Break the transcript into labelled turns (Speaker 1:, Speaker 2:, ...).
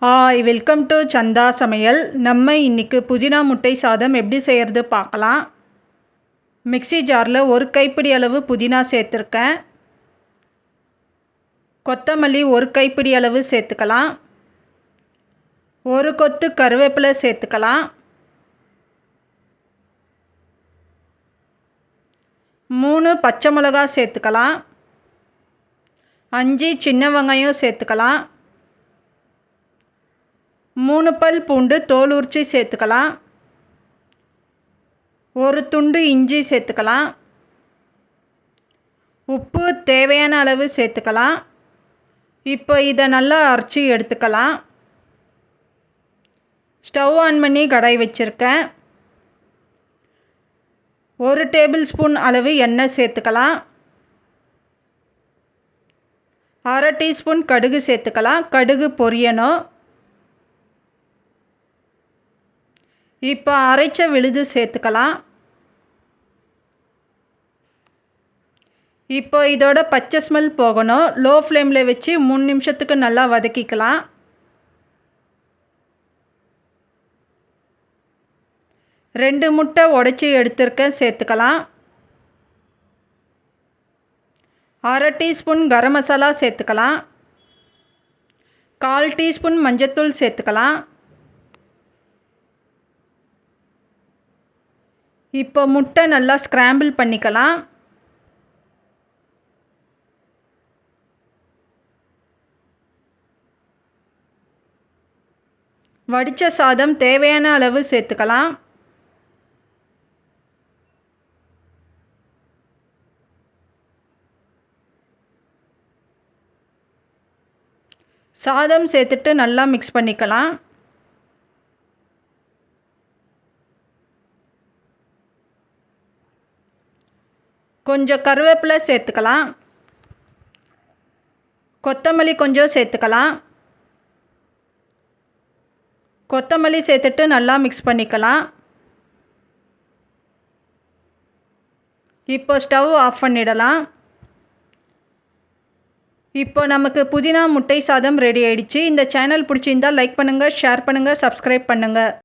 Speaker 1: Hi, welcome to சந்தா சமையல். நம்ம இன்றைக்கி புதினா முட்டை சாதம் எப்படி செய்கிறது பார்க்கலாம். மிக்ஸி ஜாரில் ஒரு கைப்பிடி அளவு புதினா சேர்த்துருக்கேன். கொத்தமல்லி ஒரு கைப்பிடி அளவு சேர்த்துக்கலாம். ஒரு கொத்து கருவேப்பிலை சேர்த்துக்கலாம். 3 பச்சை மிளகா சேர்த்துக்கலாம். 5 சின்ன வெங்காயம் சேர்த்துக்கலாம். 3 பல் பூண்டு தோல் உரித்து சேர்த்துக்கலாம். ஒரு துண்டு இஞ்சி சேர்த்துக்கலாம். உப்பு தேவையான அளவு சேர்த்துக்கலாம். இப்போ இதை நல்லா அரைச்சி எடுத்துக்கலாம். ஸ்டவ் ஆன் பண்ணி கடாய் வச்சுருக்கேன். 1 டேபிள் ஸ்பூன் அளவு எண்ணெய் சேர்த்துக்கலாம். 1/2 டீஸ்பூன் கடுகு சேர்த்துக்கலாம். கடுகு பொரியணும். இப்போ அரைச்ச விழுது சேர்த்துக்கலாம். இப்போ இதோட பச்சை ஸ்மெல் போகணும். லோ ஃப்ளேமில் வச்சு 3 நிமிஷத்துக்கு நல்லா வதக்கிக்கலாம். ரெண்டு முட்டை உடைச்சி எடுத்துருக்கேன், சேர்த்துக்கலாம். 1/2 டீஸ்பூன் கரம் மசாலா சேர்த்துக்கலாம். 1/4 டீஸ்பூன் மஞ்சத்தூள் சேர்த்துக்கலாம். இப்போ முட்டை நல்லா ஸ்க்ராம்பிள் பண்ணிக்கலாம். வடித்த சாதம் தேவையான அளவு சேர்த்துக்கலாம். சாதம் சேர்த்துட்டு நல்லா மிக்ஸ் பண்ணிக்கலாம். கொஞ்சம் கருவேப்பிலை சேர்த்துக்கலாம். கொத்தமல்லி கொஞ்சம் சேர்த்துக்கலாம். கொத்தமல்லி சேர்த்துட்டு நல்லா மிக்ஸ் பண்ணிக்கலாம். இப்போ ஸ்டவ் ஆஃப் பண்ணிடலாம். இப்போ நமக்கு புதினா முட்டை சாதம் ரெடி ஆயிடுச்சு. இந்த சேனல் பிடிச்சிருந்தால் லைக் பண்ணுங்கள், ஷேர் பண்ணுங்கள், சப்ஸ்கிரைப் பண்ணுங்கள்.